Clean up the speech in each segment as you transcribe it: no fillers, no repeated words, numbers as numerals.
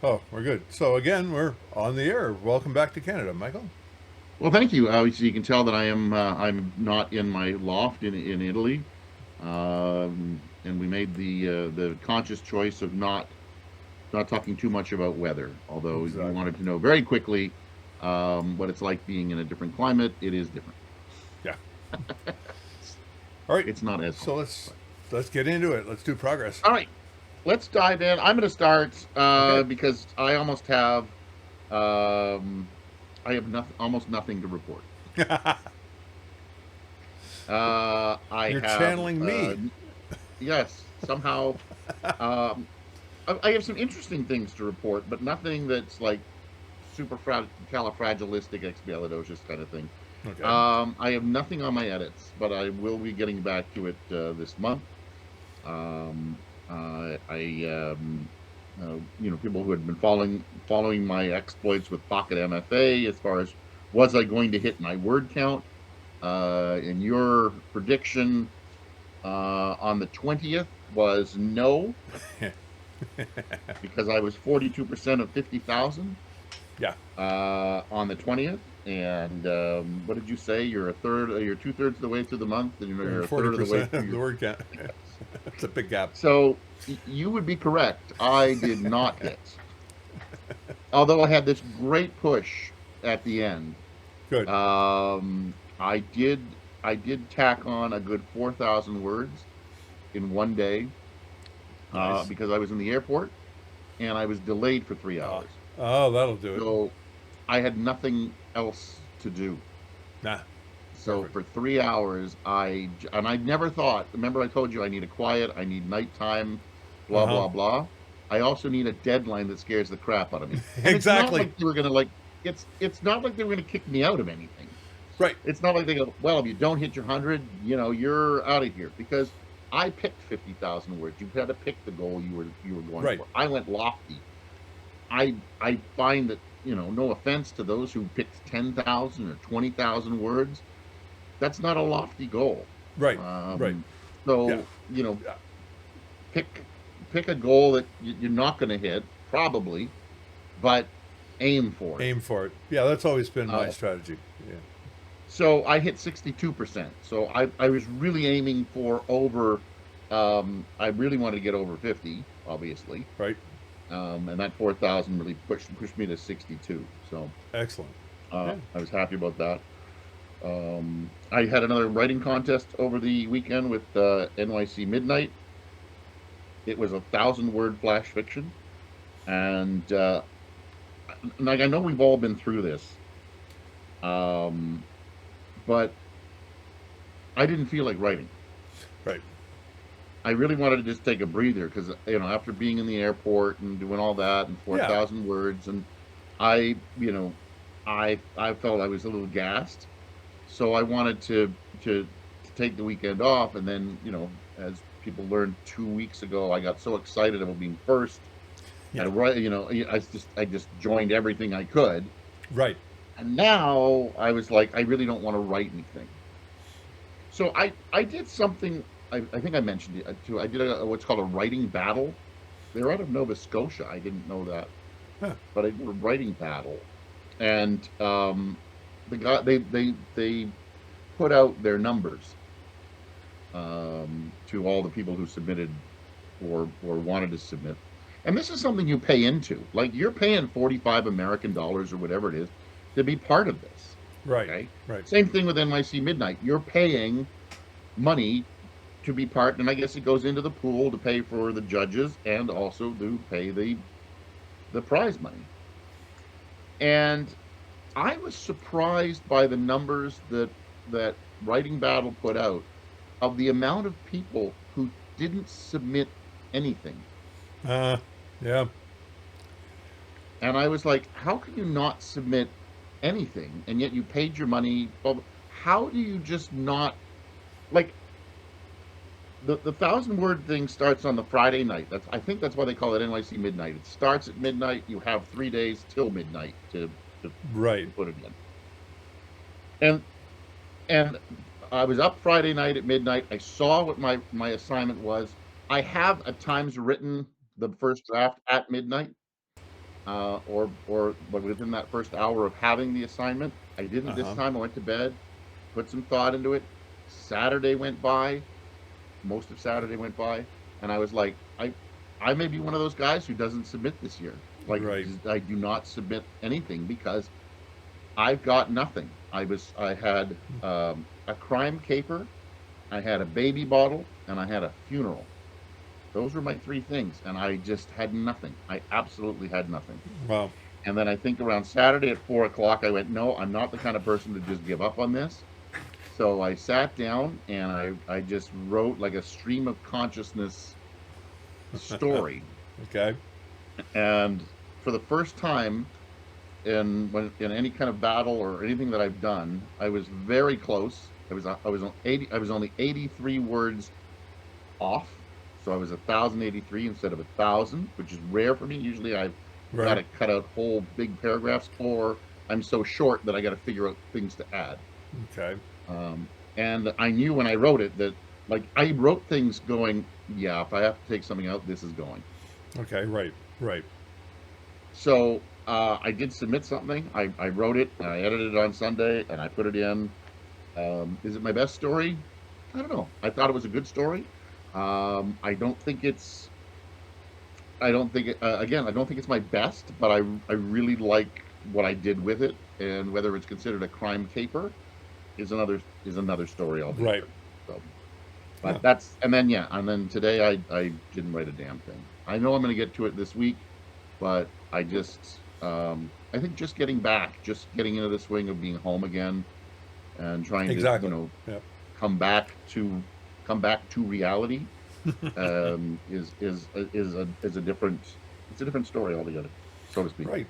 Oh, we're good. So again, we're on the air. Welcome back to Canada, Michael. Well, thank you. So you can tell that I'm not in my loft in Italy, and we made the conscious choice of not talking too much about weather. Although you Exactly. wanted to know very quickly what it's like being in a different climate, it is different. Yeah. All right. It's not as hot. So let's But let's get into it. Let's do progress. all right, let's dive in. I'm going to start Okay. because um, I have almost nothing to report. I You're have channeling me. yes, somehow. Um, I have some interesting things to report, but nothing that's like califragilistic kind of thing. Okay. I have nothing on my edits, but I will be getting back to it this month. Um, People who had been following my exploits with Pocket MFA, as far as was I going to hit my word count, and your prediction on the 20th was no, because I was 42% of 50,000 Yeah. on the 20th. And what did you say? You're 2/3 of the way through the month, and I'm you're a forty third of the way percent through of your. the word count. Yes. That's a big gap. So you would be correct. I did not hit, although I had this great push at the end. Good. I did tack on a good 4,000 words in one day Nice. because I was in the airport and I was delayed for three Oh, hours. oh, that'll do it. So I had nothing else to do. Nah. So Perfect. for 3 hours, I never thought. Remember, I told you I need a quiet, I need nighttime, Uh blah huh. blah blah. I also need a deadline that scares the crap out of me. And it's not Exactly. like they were gonna like. It's not like they were gonna kick me out of anything. Right. It's not like they go, well, if you don't hit your 100, you're out of here, because I picked 50,000 words. You had to pick the goal you were going Right. for. I went lofty. I find that, no offense to those who picked 10,000 or 20,000 words, that's not a lofty goal. Right. Right. Um, Yeah. so, Yeah. pick pick a goal that you're not going to hit, probably, but aim for it. Aim for it. Yeah. That's always been my Uh, strategy. Yeah. so I hit 62%. So I was really aiming for over. I really wanted to get over 50, obviously, Right. and that 4,000 really pushed me to 62. So Excellent. Yeah. I was happy about that. I had another writing contest over the weekend with NYC Midnight. It was 1,000 word flash fiction, and like, I know we've all been through this, um, but I didn't feel like writing. Right. I really wanted to just take a breather because, after being in the airport and doing all that and four Yeah. thousand words, and I you know I felt I was a little gassed, so I wanted to take the weekend off. And then, as people learned 2 weeks ago, I got so excited about being first. Yeah. I just joined everything I could, Right. and now I was like, I really don't want to write anything. So I did something. I think I mentioned it too. I did what's called a writing battle. They're out of Nova Scotia. I didn't know that, Huh. but I did a writing battle, and the guy they put out their numbers to all the people who submitted or wanted to submit. And this is something you pay into. Like, you're paying $45 American or whatever it is to be part of this. Right. Okay. Right. Same thing with NYC Midnight. You're paying money to be part, and I guess it goes into the pool to pay for the judges and also to pay the prize money. And I was surprised by the numbers that Writing Battle put out, of the amount of people who didn't submit anything. Uh. Yeah. And I was like, how can you not submit anything? And yet you paid your money. Well, how do you just not, like, the 1,000 word thing starts on the Friday night. I think that's why they call it NYC Midnight. It starts at midnight. You have 3 days till midnight to Right. put it in. And and I was up Friday night at midnight. I saw what my assignment was. I have at times written the first draft at midnight, or but within that first hour of having the assignment. I didn't this Uh-huh. time. I went to bed, put some thought into it. Saturday went by, most of Saturday went by, and I was like, I may be one of those guys who doesn't submit this year. Like, Right. I do not submit anything because I've got nothing. I had a crime caper, I had a baby bottle, and I had a funeral. Those were my three things, and I just had nothing. I absolutely had nothing. Wow. And then I think around Saturday at 4 o'clock, I went, no, I'm not the kind of person to just give up on this. So I sat down and I just wrote like a stream of consciousness story. Okay. And for the first time in any kind of battle or anything that I've done, I was very close. I was only 83 words off. So I was 1,083 instead of 1,000, which is rare for me. Usually I've got Right. to cut out whole big paragraphs, or I'm so short that I got to figure out things to add. Okay. Um, and I knew when I wrote it that, like, I wrote things going, yeah, if I have to take something out, this is going. Okay. Right. Right. So I did submit something. I wrote it, and I edited it on Sunday, and I put it in. Is it my best story? I don't know. I thought it was a good story. I don't think it's. I don't think it, again. I don't think it's my best, but I really like what I did with it, and whether it's considered a crime caper is another story Right. altogether. So, Huh. but that's and then today I didn't write a damn thing. I know I'm going to get to it this week, but I think just getting back, just getting into the swing of being home again, and trying to Exactly. Yeah. come back to come back to reality is a different it's a different story altogether, so to speak. Right.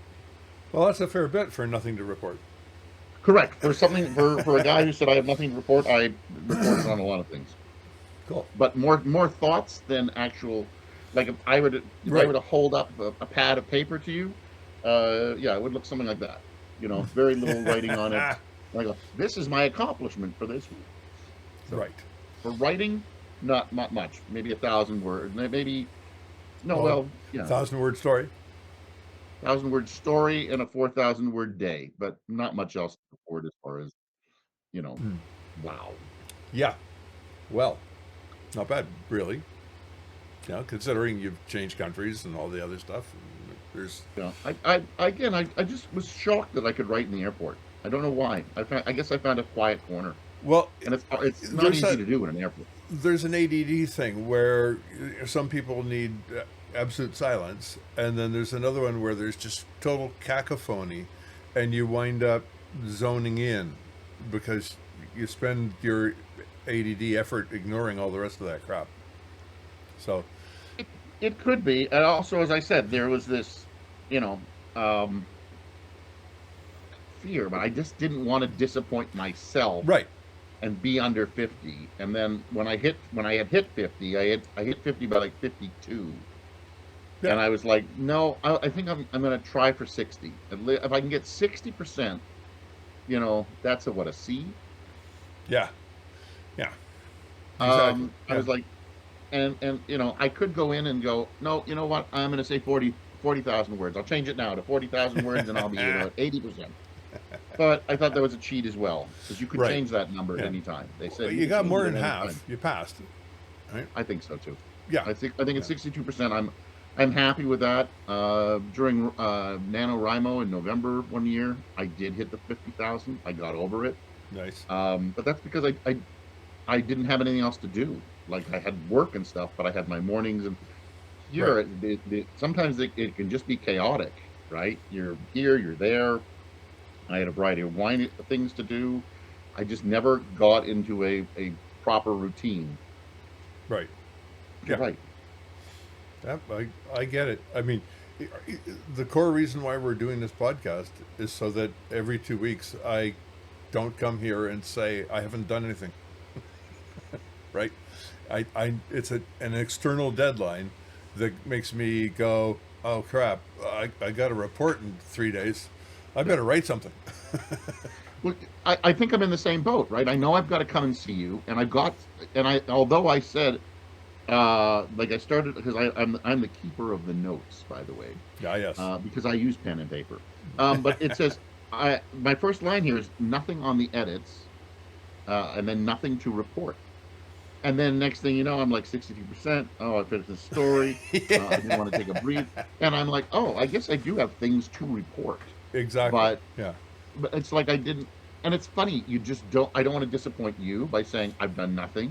Well, that's a fair bit for nothing to report. Correct. For a guy who said I have nothing to report, I reported on a lot of things, Cool. but more thoughts than actual. Like if I Right. were to hold up a pad of paper to you, yeah, it would look something like that. Very little writing on it. And I go, this is my accomplishment for this week. So Right. for writing, not much. Maybe 1,000 words. Maybe no. Well, Well, yeah, 1,000 word story. 1,000 word story and a 4,000 word day, but not much else to report as far as you know. Hmm. Wow. Yeah. Well, not bad, really. Considering you've changed countries and all the other stuff, there's I just was shocked that I could write in the airport. I don't know why. I guess I found a quiet corner, well, and it's not there's easy a to do in an airport. there's an ADD thing where some people need absolute silence, and then there's another one where there's just total cacophony, and you wind up zoning in because you spend your ADD effort ignoring all the rest of that crap. So, It could be, and also, as I said, there was this, you know, um, fear, but I just didn't want to disappoint myself right. and be under 50. And then when I had hit 50, I hit 50 by like 52, Yeah. and I was like, no, I think I'm going to try for 60. If I can get 60%, that's a C. Yeah. Yeah. Exactly. I Yeah. was like, and I could go in and go, no, you know what? I'm going to say 40,000 words. I'll change it now to 40,000 words, and I'll be at 80%. But I thought that was a cheat as well, because you could Right. change that number at Yeah. any time. They Well, said you could got change more it than at any half. time. You passed. Right. I think so too. Yeah. I think Yeah. it's 62%. I'm happy with that. During NaNoWriMo in November one year, I did hit the 50,000. I got over it. Nice. But that's because I didn't have anything else to do. Like, I had work and stuff, but I had my mornings, and Right. here sometimes it can just be chaotic, right? You're here, you're there. I had a variety of things to do. I just never got into a proper routine. Right. You're Yeah. right. I get it. I mean, the core reason why we're doing this podcast is so that every 2 weeks I don't come here and say I haven't done anything. Right? It's an external deadline that makes me go, oh crap, I got a report in 3 days. I better write something. Well, I think I'm in the same boat, right? I know I've got to come and see you, and although I said Like I started because I'm the keeper of the notes, by the way, Ah, yes. because I use pen and paper. But it says my first line here is nothing on the edits, and then nothing to report. And then next thing you know, I'm like 62%. Oh, I finished the story. I didn't want to take a breathe, and I'm like, oh, I guess I do have things to report, Exactly. but Yeah. it's like I didn't. And it's funny, you just don't. I don't want to disappoint you by saying I've done nothing,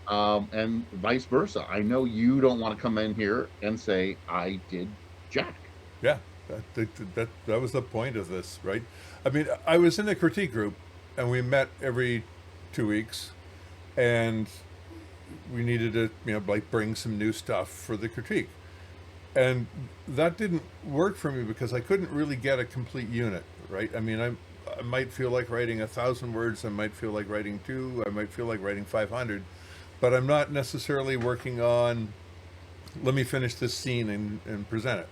Hmm. and vice versa. I know you don't want to come in here and say I did jack. Yeah. That was the point of this, right? I mean, I was in a critique group, and we met every 2 weeks, and we needed to, like bring some new stuff for the critique. And that didn't work for me because I couldn't really get a complete unit, right? I mean, I might feel like writing 1,000 words, I might feel like writing two, I might feel like writing 500, but I'm not necessarily working on, let me finish this scene and present it,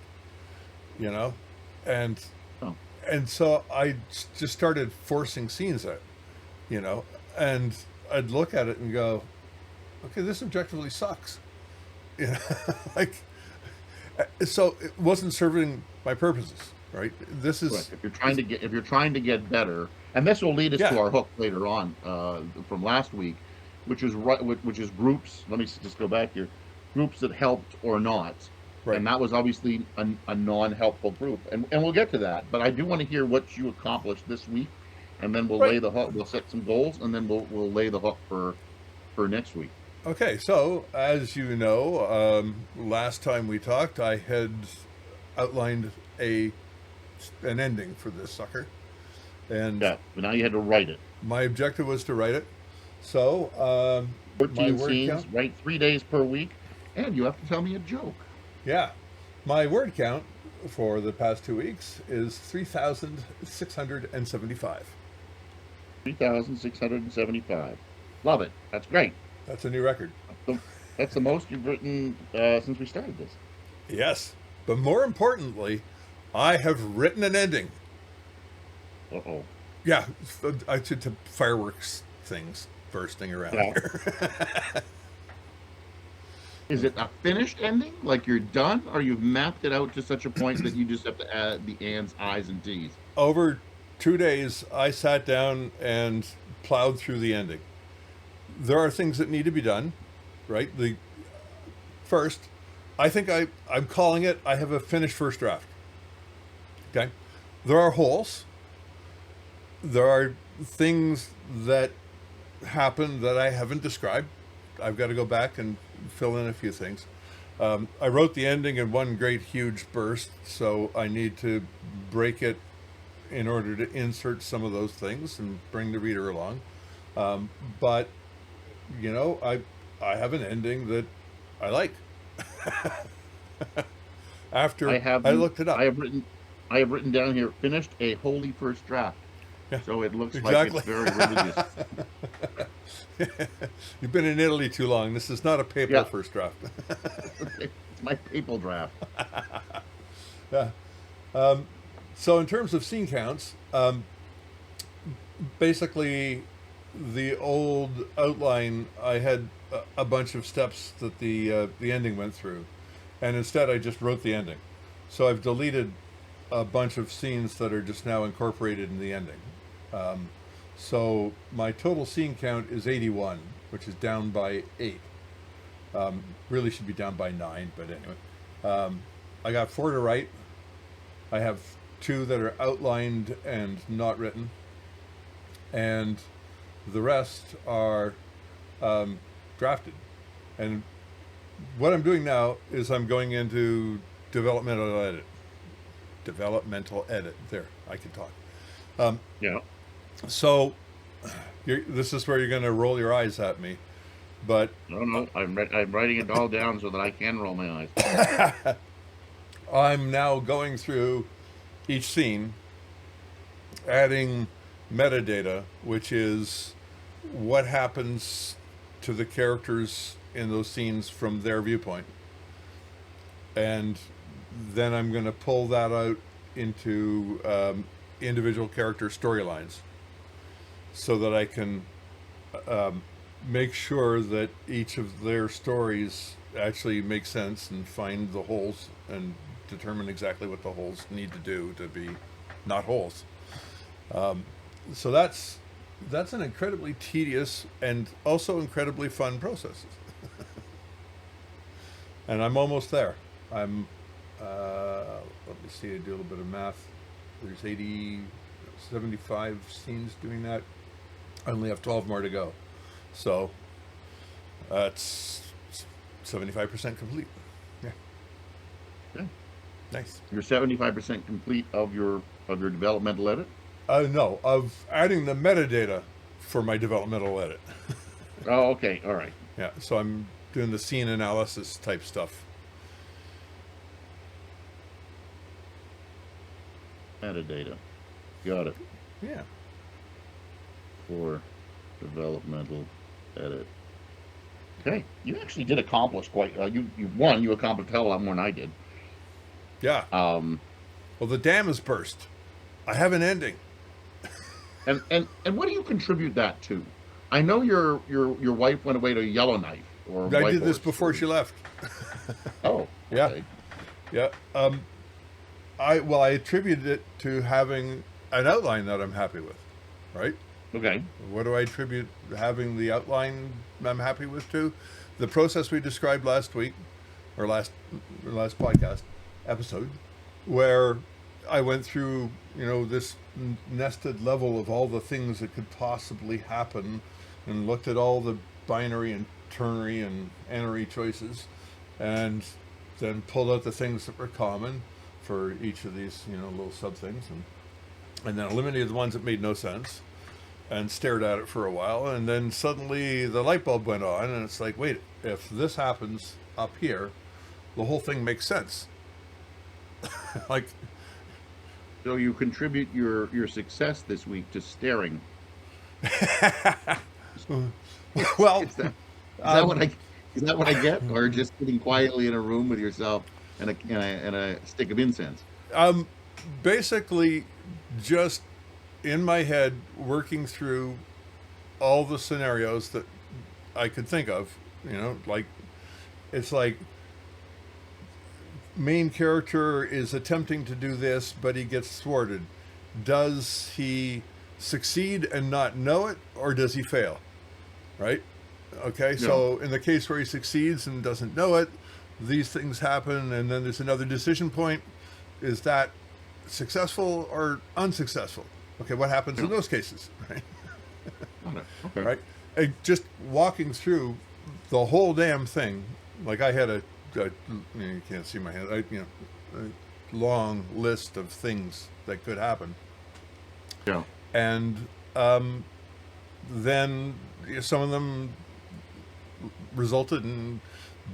you know? And Oh, and so I just started forcing scenes out, you know, and I'd look at it and go, okay, this objectively sucks, you know, like, so it wasn't serving my purposes, right? This correct. is, this, If you're trying to get better, and this will lead us to yeah, our hook later on from last week, which is right, which is groups. Let me just go back here. Groups that helped or not, right. and that was obviously a non-helpful group, and we'll get to that. But I do want to hear what you accomplished this week, and then we'll Right. lay the hook. We'll set some goals, and then we'll lay the hook for next week. Okay. So, as you know, last time we talked, I had outlined a an ending for this sucker, and Yeah, but now you had to write it. my objective was to write it. So, my 14 word scenes, count, write 3 days per week, and you have to tell me a joke. yeah, my word count for the past 2 weeks is 3,675. 3,675. Love it. That's great. That's a new record. The- That's the most you've written since we started this. Yes, but more importantly, I have written an ending. Uh-oh. Yeah, I took to fireworks things bursting around Yeah. here. Is it a finished ending? Like you're done? Or you've mapped it out to such a point that you just have to add the ands, I's, and T's? Over 2 days, I sat down and plowed through the ending. There are things that need to be done, right? The first, I think I'm calling it. I have a finished first draft. Okay, there are holes. There are things that happen that I haven't described. I've got to go back and fill in a few things. I wrote the ending in one great huge burst, so I need to break it in order to insert some of those things and bring the reader along. But I have an ending that I like. I After have I looked it up. I have written down here, finished a holy first draft. Yeah, So it looks like it's exactly. very religious. You've been in Italy too long. This is not a papal Yeah. first draft. It's my papal draft. Yeah. Um, so in terms of scene counts, basically the old outline, I had a bunch of steps that the ending went through, and instead I just wrote the ending. So I've deleted a bunch of scenes that are just now incorporated in the ending. Um, so my total scene count is 81, which is down by 8. Really should be down by 9, but anyway. I got 4 to write. I have 2 that are outlined and not written, and the rest are drafted. And what I'm doing now is I'm going into developmental edit. Developmental edit. There, I can talk. Um, Yeah. so this is where you're going to roll your eyes at me, but No, no. I'm writing it all down so that I can roll my eyes. I'm now going through each scene, adding metadata, which is what happens to the characters in those scenes from their viewpoint. And then I'm going to pull that out into individual character storylines so that I can make sure that each of their stories actually make sense and find the holes and determine exactly what the holes need to do to be not holes. So that's an incredibly tedious and also incredibly fun process. And I'm almost there. I'm let me see, I do a little bit of math. There's 75 scenes doing that. I only have 12 more to go. So it's 75% complete. Yeah. Okay. Nice. You're 75% complete of your developmental edit? No, of adding the metadata for my developmental edit. Oh, okay. All right. Yeah, so I'm doing the scene analysis type stuff. Metadata. Got it. Yeah. For developmental edit. Okay. You actually did accomplish quite. You accomplished a hell of a lot more than I did. Yeah. Well, the dam has burst. I have an ending. And what do you contribute that to? I know your wife went away to Yellowknife or I White did this Horse. before she left. Oh, Yeah. okay. Yeah. I attributed it to having an outline that I'm happy with, right? Okay. What do I attribute having the outline I'm happy with to? The process we described last week, or last podcast episode, where I went through, this nested level of all the things that could possibly happen, and looked at all the binary and ternary and n-ary choices, and then pulled out the things that were common for each of these, little sub things, and then eliminated the ones that made no sense, and stared at it for a while, and then suddenly the light bulb went on, and it's like, wait, if this happens up here, the whole thing makes sense. Like, So you contribute your success this week to staring. well, Is that what I get, or just sitting quietly in a room with yourself and a stick of incense? Basically, just in my head, working through all the scenarios that I could think of. Like, it's like main character is attempting to do this, but he gets thwarted. Does he succeed and not know it, or does he fail? Right? Okay, so in the case where he succeeds and doesn't know it, these things happen, and then there's another decision point. Is that successful or unsuccessful? Okay, what happens in those cases? Right? Okay. Right? And just walking through the whole damn thing, like I had you can't see my hand, a long list of things that could happen. Yeah. And then some of them resulted in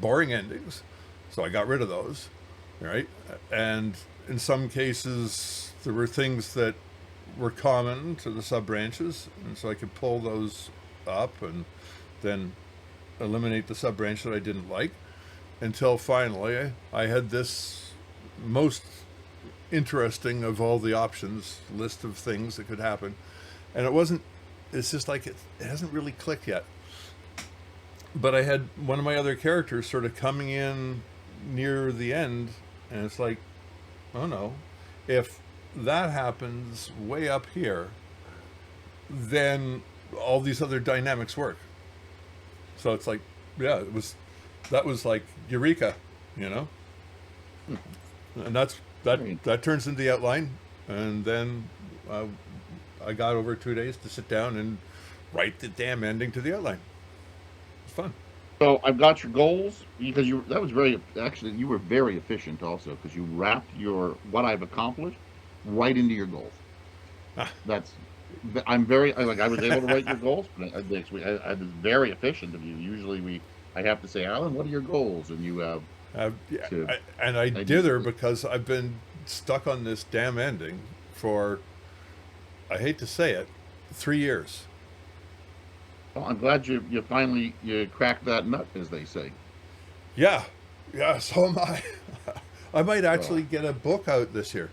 boring endings, so I got rid of those, right? And in some cases, there were things that were common to the sub branches, and so I could pull those up and then eliminate the sub branch that I didn't like, until finally I had this most interesting of all the options list of things that could happen. And it's just like it hasn't really clicked yet. But I had one of my other characters sort of coming in near the end, and it's like, oh no, if that happens way up here, then all these other dynamics work. So it's like, yeah, that was like eureka, And that turns into the outline, and then I got over 2 days to sit down and write the damn ending to the outline. It's fun. So I've got your goals, because you were very efficient also, because you wrapped what I've accomplished right into your goals. I'm very, I was able to write your goals, but I was very efficient of you. Usually I have to say, Alan, what are your goals? And you have I dither because I've been stuck on this damn ending for, I hate to say it, 3 years. Well, I'm glad you finally cracked that nut, as they say. Yeah, so am I. I might actually get a book out this year.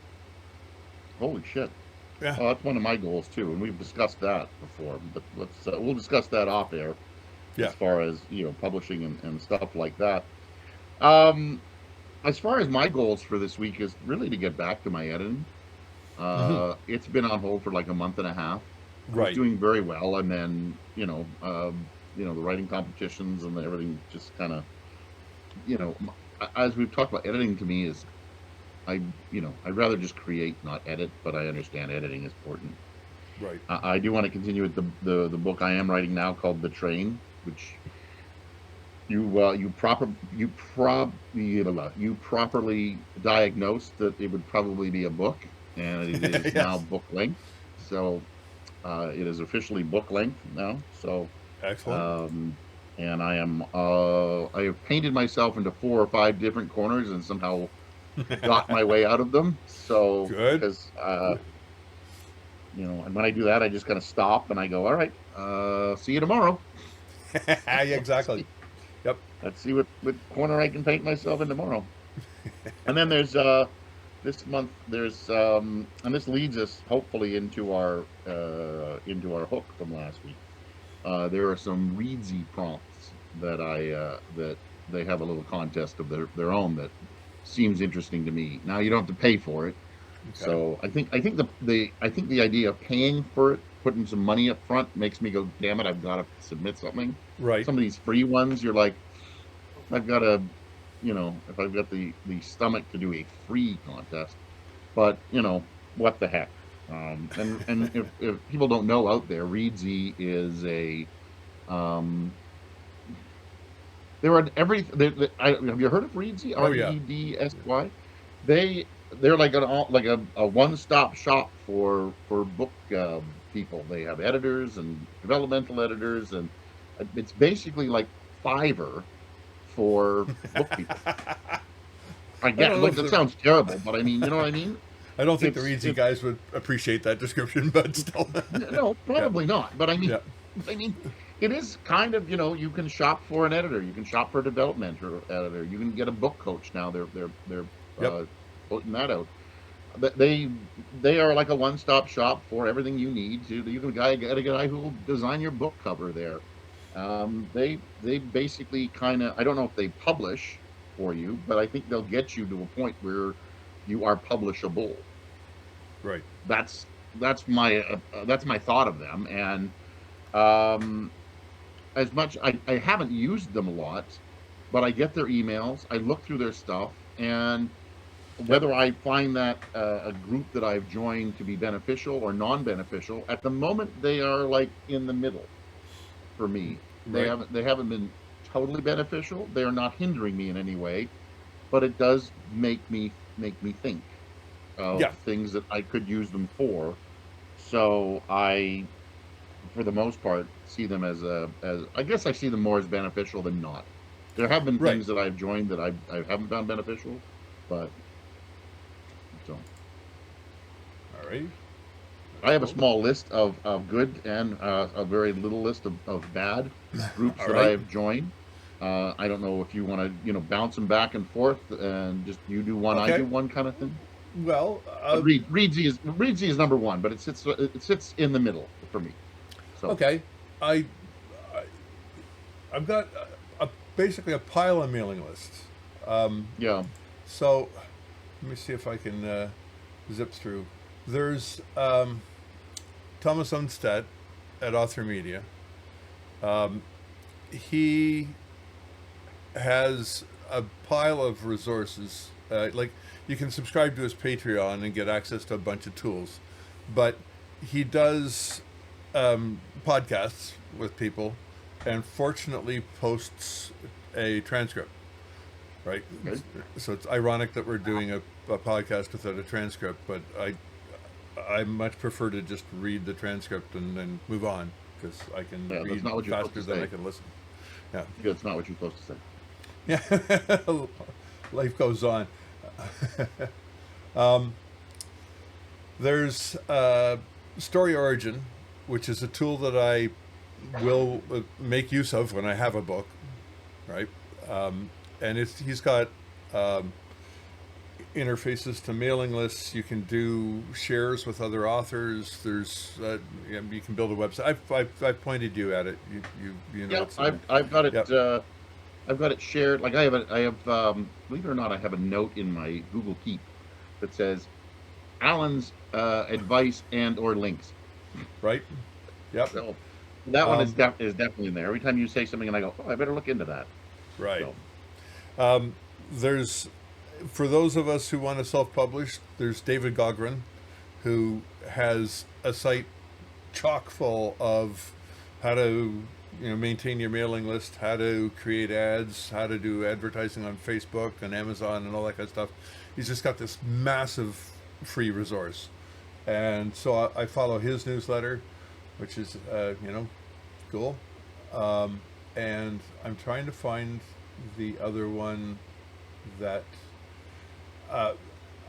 Holy shit. Yeah. Well, that's one of my goals too, and we've discussed that before. But we'll discuss that off air. Yeah. as far as publishing and stuff like that. Um, as far as my goals for this week is really to get back to my editing. Hmm. It's been on hold for like a month and a half. I was Right. doing very well, and then the writing competitions and everything just kind of as we've talked about, editing to me is I'd rather just create, not edit, but I understand editing is important. Right. I do want to continue with the book I am writing now called The Train, which you properly diagnosed that it would probably be a book, and it is now Yes. book length. So it is officially book length now. So Excellent. um, and I have painted myself into 4 or 5 different corners and somehow got my way out of them. So Good. because and when I do that, I just kind of stop and I go, all right, see you tomorrow. Yeah, exactly. See, Yep. let's see what corner I can paint myself in tomorrow. And then there's this month there's and this leads us hopefully into our hook from last week. There are some Reedsy prompts that they have a little contest of their own that seems interesting to me. Now you don't have to pay for it, Okay. so I think the idea of paying for it, putting some money up front, makes me go, damn it, I've got to submit something. Right. Some of these free ones, you're like, I've got to, if I've got the stomach to do a free contest, but what the heck. And if people don't know out there, Reedsy is a um, there are have you heard of Reedsy? Oh yeah. Reedsy. They're like a one-stop shop for book people. They have editors and developmental editors, and it's basically like Fiverr for book people. I I get, don't know look, if that the sounds terrible, but I mean, you know what I mean? I don't think the It's Reedsy it guys would appreciate that description, but still. No, Yeah. probably not. But I mean, Yeah. I mean, it is kind of, you can shop for an editor, you can shop for a developmental editor, you can get a book coach now. They're Yep. putting that out. But they are like a one-stop shop for everything you need. You can get a guy who will design your book cover there. They basically kind of, I don't know if they publish for you, but I think they'll get you to a point where you are publishable. Right. That's that's my thought of them. And um, as much I haven't used them a lot, but I get their emails, I look through their stuff, and Yep. whether I find that a group that I've joined to be beneficial or non-beneficial, at the moment they are like in the middle for me. Right. They haven't been totally beneficial. They are not hindering me in any way, but it does make me think of Yeah. things that I could use them for. So I, for the most part, see them as I guess I see them more as beneficial than not. There have been Right. things that I've joined that I haven't found beneficial, but so All right. I That's have a cool. small list of good and a very little list of bad groups All that I right. have joined. I don't know if you want to, bounce them back and forth and just you do one, I Okay. do one kind of thing. Well, But Reedsy is number one, but it sits in the middle for me. So okay. I, I I've got basically a pile of mailing lists. Um, yeah, so let me see if I can zip through. There's Thomas Unstedt at Author Media. Um, he has a pile of resources. Like you can subscribe to his Patreon and get access to a bunch of tools, but he does podcasts with people, and fortunately posts a transcript. Right, okay. so it's ironic that we're doing a podcast without a transcript, but I much prefer to just read the transcript and then move on because I can Yeah, that's read not what you're supposed faster to than I say. can listen. Yeah. That's not what you're supposed to say. Yeah. Life goes on. um, there's Story Origin, which is a tool that I will make use of when I have a book, right? And he's got um, interfaces to mailing lists. You can do shares with other authors. There's you can build a website. I've pointed you at it. You know Yeah, it's there. I've got it. Yep. I've got it shared. Like I have. Believe it or not, I have a note in my Google Keep that says Alan's advice and or links. Right. Yep. So that one Um, is definitely in there. Every time you say something, and I go, oh, I better look into that. right. So There's for those of us who want to self-publish. There's David Gogren, who has a site chock full of how to maintain your mailing list, how to create ads, how to do advertising on Facebook and Amazon and all that kind of stuff. He's just got this massive free resource, and so I follow his newsletter, which is cool. And I'm trying to find the other one that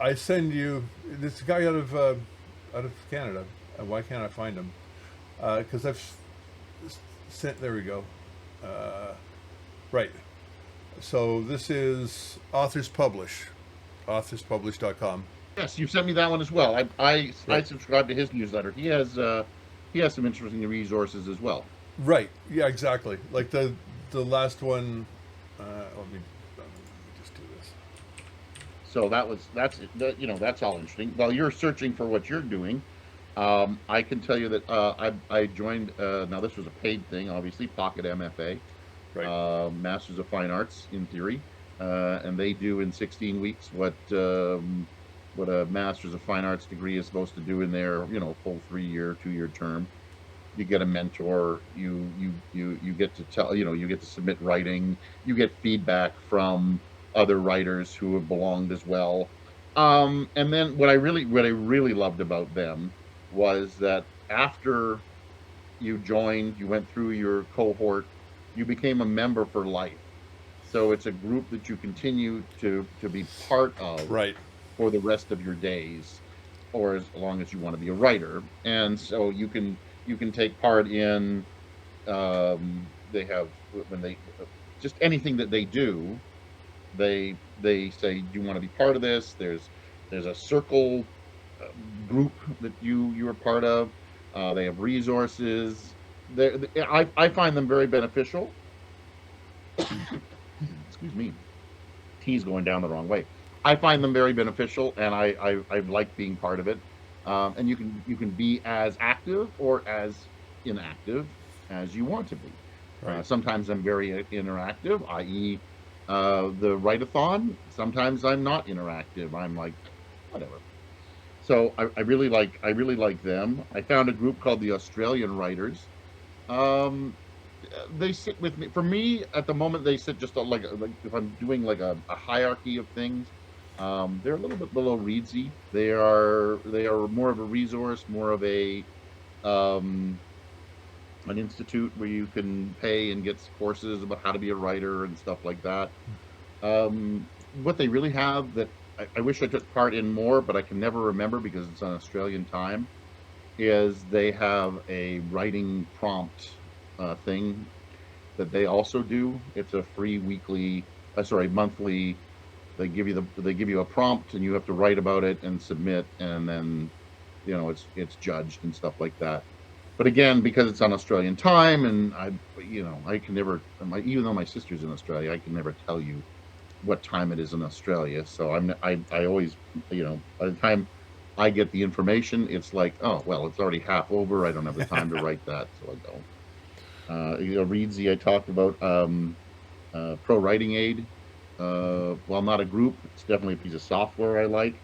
I send you. This guy out of Canada. Why can't I find him? Because I've sent. There we go. Right. So this is Authors Publish, authorspublish.com. yes, you sent me that one as well. I Right. subscribe to his newsletter. He has some interesting resources as well. Right. Yeah. Exactly. Like the last one. Let me just do this. So that's all interesting. While you're searching for what you're doing, I can tell you that I joined. Now this was a paid thing, obviously. Pocket MFA, Right. Masters of Fine Arts in theory, and they do in 16 weeks what a Masters of Fine Arts degree is supposed to do in their full 3-year, 2-year term. You get a mentor. You get to tell. You get to submit writing. You get feedback from other writers who have belonged as well. And then what I really loved about them was that after you joined, you went through your cohort, you became a member for life. So it's a group that you continue to be part of Right. for the rest of your days, or as long as you want to be a writer. And so you can take part in. They have when they just anything that they do. They say, do you want to be part of this? There's a circle group that you are part of. They have resources. I find them very beneficial. Excuse me, tea's going down the wrong way. I find them very beneficial, and I like being part of it. And you can be as active or as inactive as you want to be. Right. Sometimes I'm very interactive, i.e., the write-a-thon. Sometimes I'm not interactive. I'm like, whatever. So I really like them. I found a group called the Australian Writers. Um, they sit with me. For me, at the moment, they sit just like if I'm doing like a hierarchy of things. They're a little bit below Reedsy. They are more of a resource, more of um, an institute where you can pay and get courses about how to be a writer and stuff like that. What they really have that I wish I took part in more, but I can never remember because it's on Australian time, is they have a writing prompt thing that they also do. It's a free monthly. They give you a prompt and you have to write about it and submit, and then it's judged and stuff like that. But again, because it's on Australian time, and I can never, even though my sister's in Australia, I can never tell you what time it is in Australia. So I always, by the time I get the information, it's like, oh well, it's already half over. I don't have the time to write that, so I don't. Readsy, I talked about. Pro Writing Aid. While not a group, it's definitely a piece of software I like.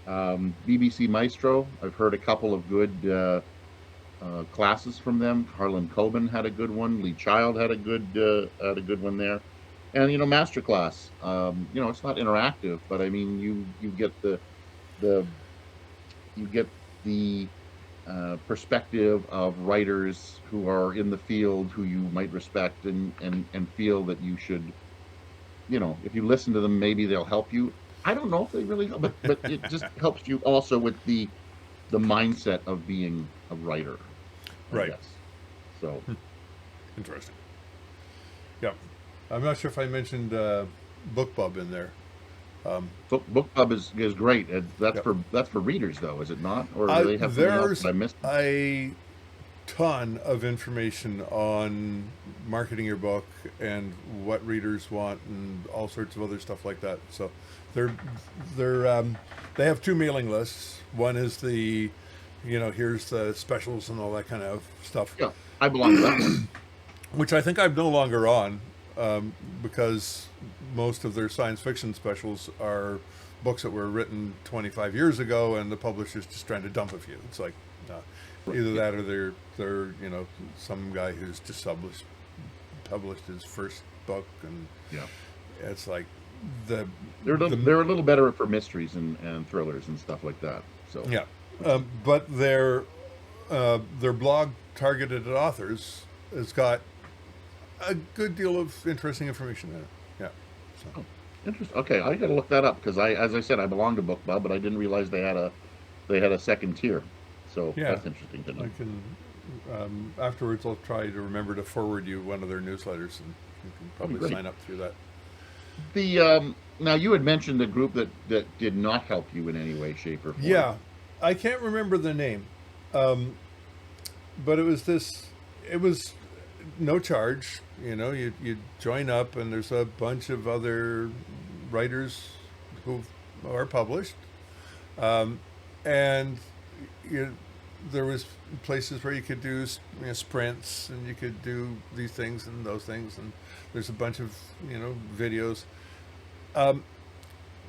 BBC Maestro, I've heard a couple of good classes from them. Harlan Coben had a good one. Lee Child had a good one there. And Masterclass. It's not interactive, but I mean, you get the you get the perspective of writers who are in the field who you might respect and feel that you should, if you listen to them, maybe they'll help you. I don't know if they really help, but it just helps you also with the mindset of being a writer, I Right. guess. So Interesting. Yeah. I'm not sure if I mentioned BookBub in there. BookBub is great. Yep. That's for readers though, is it not? Or do they have something else that There's I missed? a ton of information on marketing your book and what readers want and all sorts of other stuff like that. So they're they have two mailing lists. One is the, here's the specials and all that kind of stuff, Yeah, I belong to that one. which I think I'm no longer on, because most of their science fiction specials are books that were written 25 years ago, and the publisher's just trying to dump a few. It's like, either Yeah, that or they're some guy who's just published his first book, and yeah. it's like the They're a little better for mysteries and thrillers and stuff like that. So yeah, but their blog targeted at authors has got a good deal of interesting information in it. Yeah. So, oh, interesting. Okay, I got to look that up because as I said, I belong to BookBub, but I didn't realize they had a second tier. So yeah, that's interesting to know. I can afterwards. I'll try to remember to forward you one of their newsletters, and you can That'd be probably great. sign up through that. The now you had mentioned a group that did not help you in any way, shape, or form. Yeah, I can't remember the name, um, but it was this. It was no charge. You join up, and there's a bunch of other writers who are published, um, and you, there was places where you could do sprints, and you could do these things and those things, and there's a bunch of videos. Um,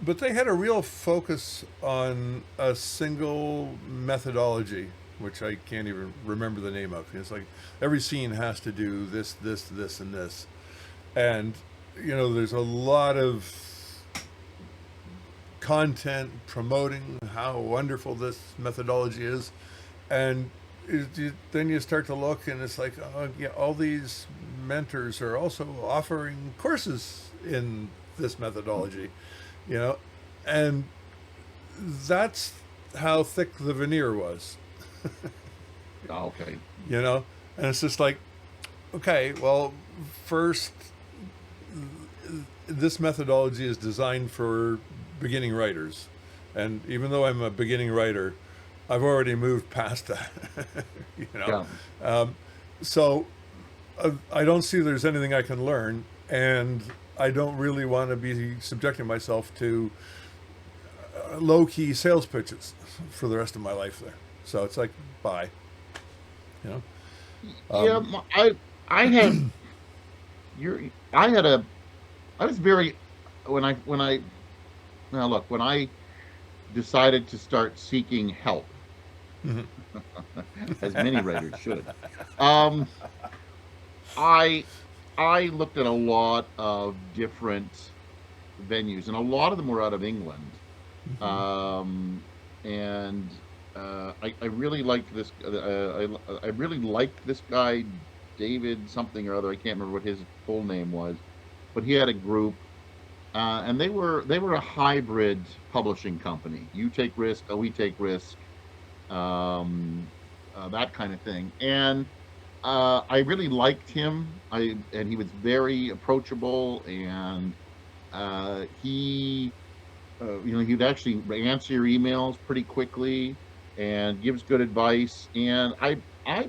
but they had a real focus on a single methodology, which I can't even remember the name of. It's like every scene has to do this, this, this, and this, and there's a lot of content promoting how wonderful this methodology is, and then you start to look, and it's like, oh, yeah, all these mentors are also offering courses in this methodology, you know, and that's how thick the veneer was, Oh, okay. and it's just like, okay, well, first, this methodology is designed for beginning writers, and even though I'm a beginning writer, I've already moved past that. you know, Yeah. um, so I don't see there's anything I can learn, and I don't really want to be subjecting myself to low key sales pitches for the rest of my life there. So it's like, bye. You know, Yeah. um, I had you're I had a I was very when I now look when I decided to start seeking help, mhm. as many writers should. Um, I I looked at a lot of different venues, and a lot of them were out of England. Mhm. Um, and I really liked this. I really liked this guy, David something or other. I can't remember what his full name was, but he had a group, and they were a hybrid publishing company. You take risk, we take risk, that kind of thing. And I really liked him. And he was very approachable, and he'd actually answer your emails pretty quickly and gives good advice. And I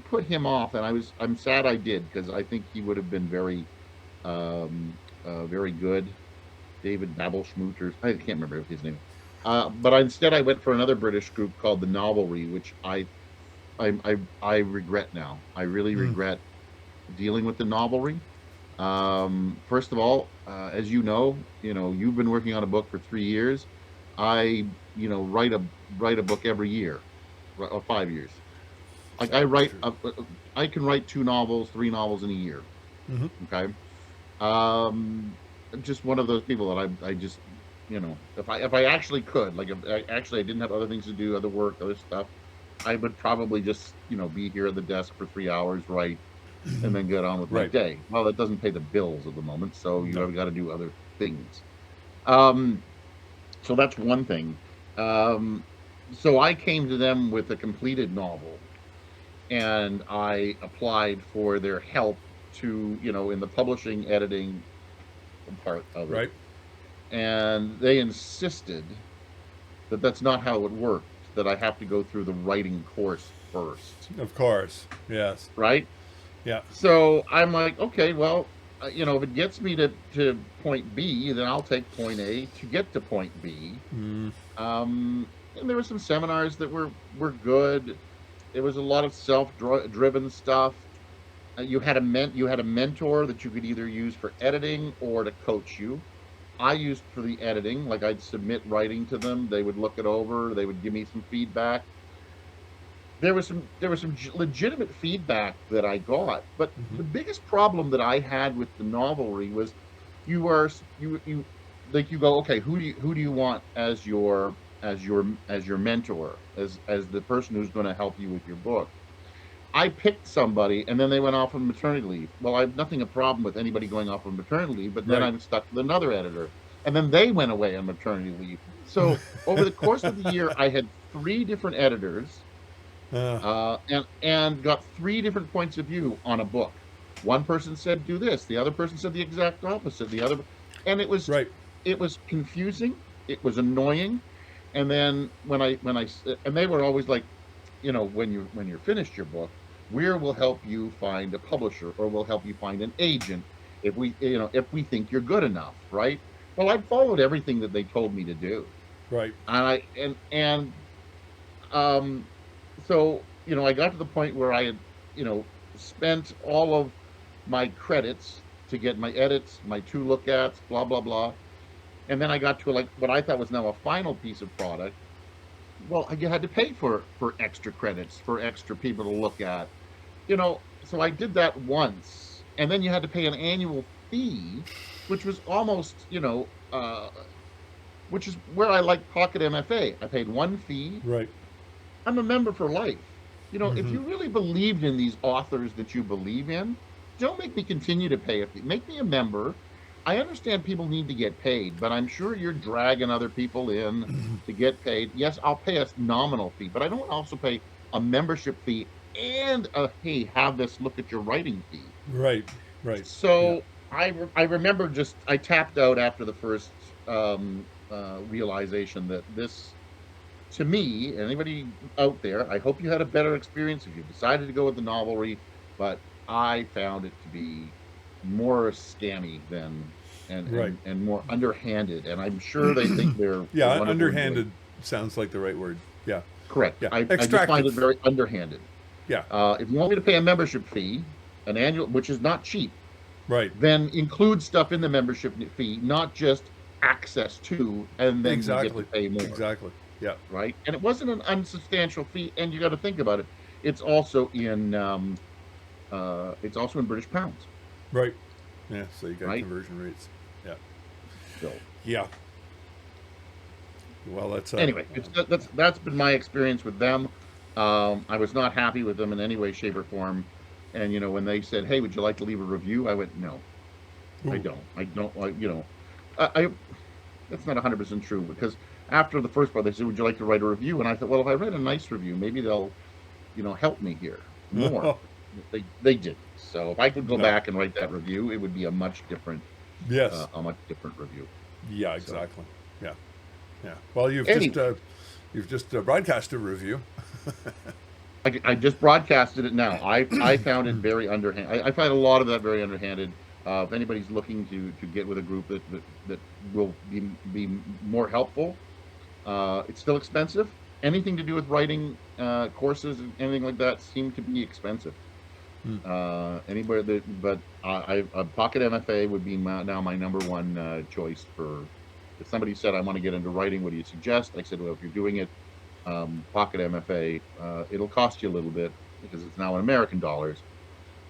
put him off, and I'm sad I did because I think he would have been very good. David Babelschmoot, I can't remember his name. But instead, I went for another British group called the Novelry, which I regret now. I really Mm. regret dealing with the Novelry. First of all, as you've been working on a book for 3 years. I, write a book every year, or 5 years. Like That's true. I can write 2 novels, 3 novels in a year. Hmm. Okay. Um, just one of those people that I just, if I actually could, like if I didn't have other things to do, other work, other stuff, I would probably just, be here at the desk for 3 hours, write, and then get on with my Right. day. Well, that doesn't pay the bills at the moment, so No. I've got to do other things. Um, so that's one thing. Um, so I came to them with a completed novel, and I applied for their help to, in the publishing, editing part of it. Right. and they insisted that that's not how it worked, that I have to go through the writing course first, Of course. Yes. right? Yeah. So I'm like, okay, well, if it gets me to point B, then I'll take point A to get to point B. Mm, And there were some seminars that were good. It was a lot of self-driven stuff. You had a mentor that you could either use for editing or to coach you. I used for the editing, like I'd submit writing to them, they would look it over, they would give me some feedback. There was some legitimate feedback that I got, but hmm. the biggest problem that I had with the novelry was you are you like you go, okay, who do you want as your mentor, as the person who's going to help you with your book? I picked somebody and then they went off on maternity leave. Well, I have nothing a problem with anybody going off on maternity leave, but then Right. I'm stuck with another editor. And then they went away on maternity leave. So over the course of the year, I had three different editors, uh, and got three different points of view on a book. One person said do this, the other person said the exact opposite. And right. it was confusing, it was annoying. And then and they were always like, when you're finished your book, we will help you find a publisher, or we'll help you find an agent if we think you're good enough, right? Well, I followed everything that they told me to do, Right. and um, so I got to the point where I had you know spent all of my credits to get my edits, my two look ats, blah blah blah, and then I got to like what I thought was now a final piece of product. Well, you had to pay for extra credits, for extra people to look at, so I did that once, and then you had to pay an annual fee, which was almost, which is where I like Pocket MFA. I paid one fee. Right. I'm a member for life. If Hmm. you really believed in these authors that you believe in, don't make me continue to pay a fee. Make me a member. I understand people need to get paid, but I'm sure you're dragging other people in to get paid. Yes, I'll pay a nominal fee, but I don't also pay a membership fee and a, hey, have this look at your writing fee. Right. Right. Yeah. So I remember just I tapped out after the first realization that this, to me, anybody out there, I hope you had a better experience if you decided to go with the novelry, but I found it to be more scammy than Right. and more underhanded. And I'm sure they think they're Yeah. wonderful and great. Underhanded sounds like the right word. Yeah. Correct. Yeah. I just find it Extractive. very underhanded. Yeah. If you want me to pay a membership fee, an annual, which is not cheap, Right. then include stuff in the membership fee, not just access to, and then you get to Exactly. pay more, Exactly. Yeah. right? And it wasn't an unsubstantial fee. And you got to think about it. It's also in British pounds, Right. Yeah. So you got right? conversion rates. Yeah. So Yeah. Well, that's anyway, that's been my experience with them. I was not happy with them in any way, shape, or form. And when they said, "Hey, would you like to leave a review?" I went, "No, I ooh, don't. I don't like I that's not 100% true, because after the first part, they said, "Would you like to write a review?" And I thought, well, if I write a nice review, maybe they'll help me here more. They didn't. So if I could go no. back and write that review, it would be Yes. a much different review. Yeah. So Exactly. Yeah. Yeah. Well, anyway, you've just broadcast a review. I just broadcasted it now. I found it very underhanded. I find a lot of that very underhanded. If anybody's looking to get with a group that will be more helpful, it's still expensive. Anything to do with writing courses and anything like that seem to be expensive. Hmm. Anywhere that, but a Pocket MFA would be now my number one choice for. If somebody said I want to get into writing, what do you suggest? I said, well, if you're doing it, Pocket MFA, it'll cost you a little bit because it's now in American dollars.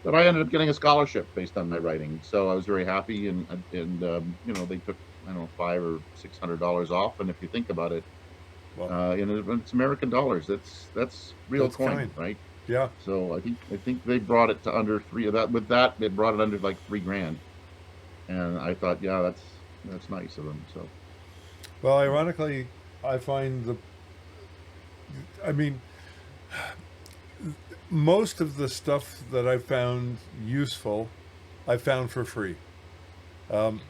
But I ended up getting a scholarship based on my writing, so I was very happy. And they took, I don't know, $500 or $600 off. And if you think about it, Well, it's American dollars. That's real that's coin, kind. right? Yeah. So I think they brought it to under three of that. With that, they brought it under like $3,000, and I thought, yeah, that's nice of them. So Well, ironically, I find I mean, most of the stuff that I found useful, I found for free. Um,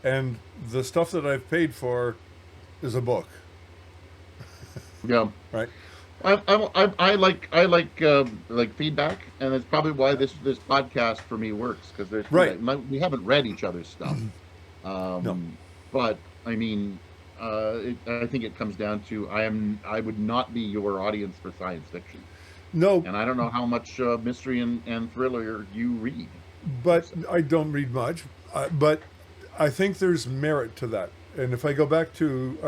and the stuff that I've paid for is a book, Yeah. right? I like feedback, and that's probably why this podcast for me works, because there's Right. feedback. We haven't read each other's stuff, No. but I mean, I think it comes down to I would not be your audience for science fiction, No, and I don't know how much mystery and thriller you read. Per but se. I don't read much. But I think there's merit to that. And if I go back to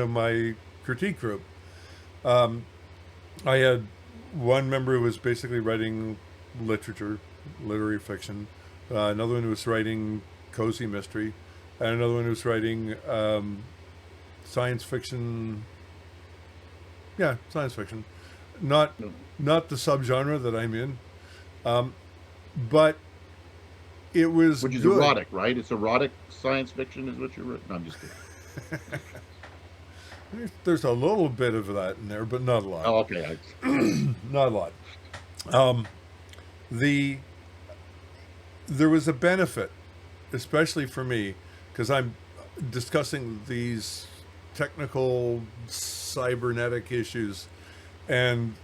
my critique group, I had one member who was basically writing literature, literary fiction. Another one who was writing cozy mystery, and another one who was writing science fiction. Yeah, science fiction, not No. not the subgenre that I'm in, um, but it was Which is good. erotic, right? It's erotic science fiction, is what you're. No, I'm just kidding. There's a little bit of that in there, but not a lot. Oh, okay. Not a lot. Um, the there was a benefit, especially for me, because I'm discussing these technical cybernetic issues, and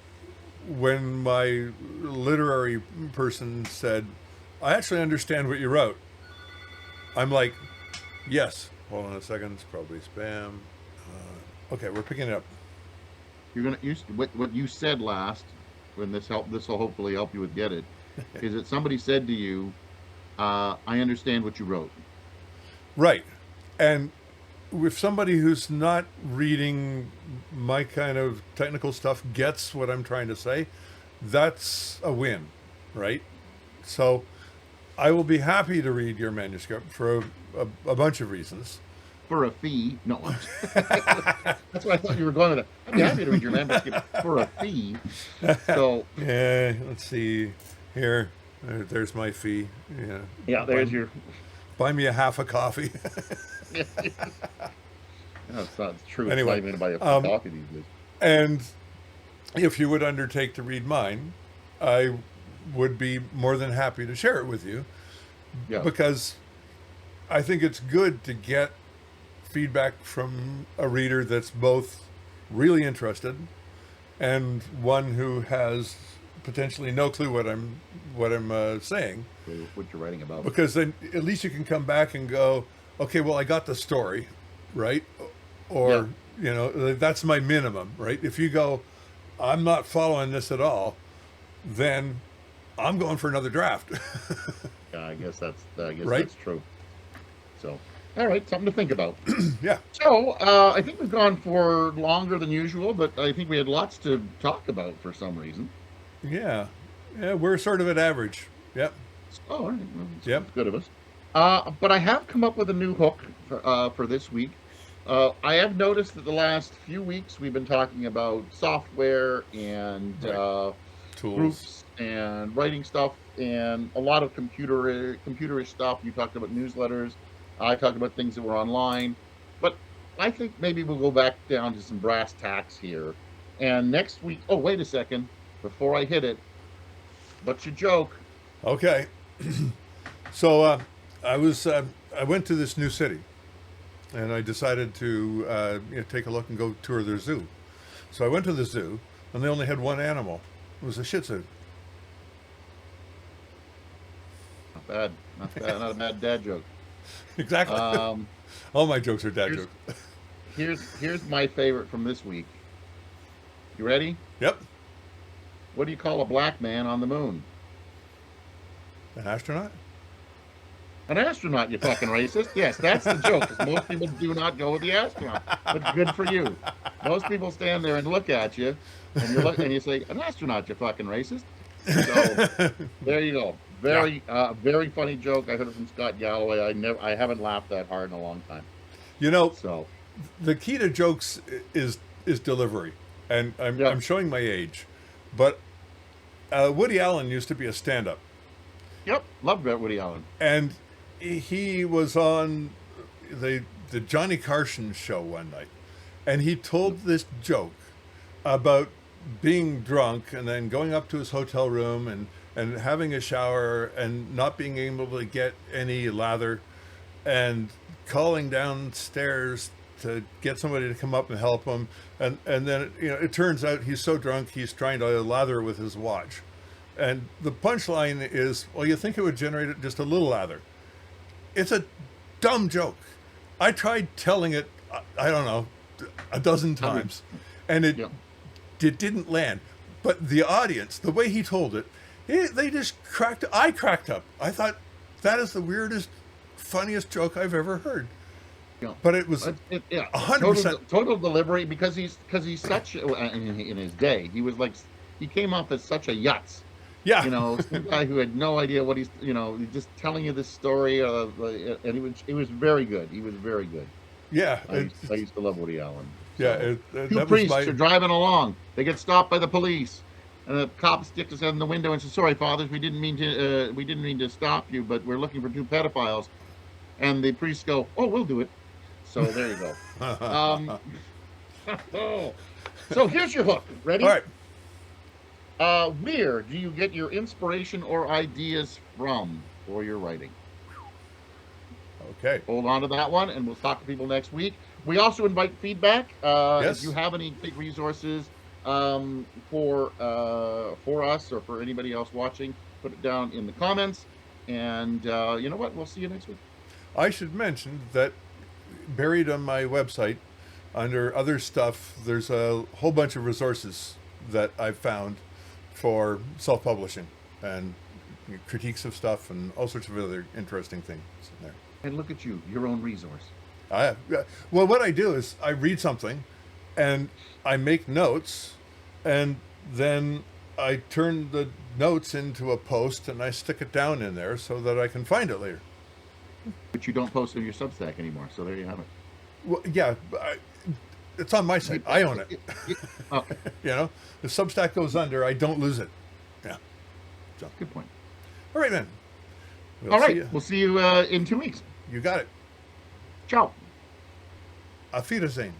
when my literary person said, "I actually understand what you wrote," I'm like, "Yes." Hold on a second. It's probably spam. Okay, we're picking it up. You're gonna use what you said last when this will hopefully help you with get it. Is that somebody said to you, "I understand what you wrote." Right. And if somebody who's not reading my kind of technical stuff gets what I'm trying to say, that's a win, right? So I will be happy to read your manuscript for a bunch of reasons. For a fee. No, that's what I thought you were going with. I'd be happy to read your manuscript for a fee. So Yeah, let's see here. There's my fee. Yeah. yeah, Buy, there's your. buy me a half a coffee. No, it's not true. It's not Anyway, even buy a um, coffee these days. and if you would undertake to read mine, I would be more than happy to share it with you, Yeah. because I think it's good to get feedback from a reader that's both really interested and one who has potentially no clue what I'm saying, What you're writing about. because then at least you can come back and go, okay, well, I got the story, right? Yeah. Or that's my minimum, right? If you go, I'm not following this at all, then I'm going for another draft. Yeah, I guess Right? that's true. So, all right, something to think about. Yeah. So, I think we've gone for longer than usual, but I think we had lots to talk about for some reason. Yeah. Yeah, we're sort of at average. Yep. Oh, all right. Well, Yep. that's good of us. But I have come up with a new hook for this week. I have noticed that the last few weeks we've been talking about software and Right. Tools. groups and writing stuff and a lot of computerish stuff. You talked about newsletters. I talked about things that were online. But I think maybe we'll go back down to some brass tacks here. And next week, oh, wait a second. Before I hit it, what's your joke? Okay. So I went to this new city, and I decided to take a look and go tour their zoo. So I went to the zoo, and they only had one animal. It was a Shih Tzu. Not bad. Not bad. Not a bad dad joke. Exactly. Um, All my jokes are dad here's, jokes. here's my favorite from this week. You ready? Yep. What do you call a black man on the moon? An astronaut. An astronaut, you fucking racist. Yes, that's the joke. 'Cause most people do not go with the astronaut. But good for you. Most people stand there and look at you, and you say, "An astronaut, you fucking racist." So there you go. Very funny joke. I heard it from Scott Galloway. I haven't laughed that hard in a long time. You know, So the key to jokes is delivery, and Yeah. I'm showing my age, but Woody Allen used to be a stand-up, yep, loved that Woody Allen. and he was on the Johnny Carson show one night, and he told this joke about being drunk and then going up to his hotel room and having a shower and not being able to get any lather and calling downstairs to get somebody to come up and help him, and then it turns out he's so drunk he's trying to lather with his watch, and the punchline is, well, you think it would generate just a little lather. It's a dumb joke. I tried telling it, I don't know, a dozen times, and it didn't land. But the audience, the way he told it, they just I cracked up. I thought, that is the weirdest, funniest joke I've ever heard. Yeah. But it was 100% total delivery, because he's such in his day he came off as such a yutz. Yeah. Some guy who had no idea what he's just telling you this story, and it was very good. He was very good. Yeah. I used to love Woody Allen. Yeah. Two priests are driving along. They get stopped by the police, and the cop sticks his head in the window and says, "Sorry, fathers, we didn't mean to stop you, but we're looking for two pedophiles." And the priests go, "Oh, we'll do it." So there you go. So here's your hook. Ready? All right. Where do you get your inspiration or ideas from for your writing? Okay. Hold on to that one, and we'll talk to people next week. We also invite feedback. Yes. If you have any big resources for us or for anybody else watching, put it down in the comments. And you know what? We'll see you next week. I should mention that buried on my website, under other stuff, there's a whole bunch of resources that I've found for self-publishing and critiques of stuff and all sorts of other interesting things in there. And look at you, your own resource. Well, what I do is I read something and I make notes, and then I turn the notes into a post and I stick it down in there so that I can find it later. But you don't post on your Substack anymore, so there you have it. Well, yeah, it's on my site. I own it. Oh. If Substack goes under, I don't lose it. Yeah. So. Good point. All right, man. All right. We'll see you in 2 weeks. You got it. Ciao. Auf Wiedersehen.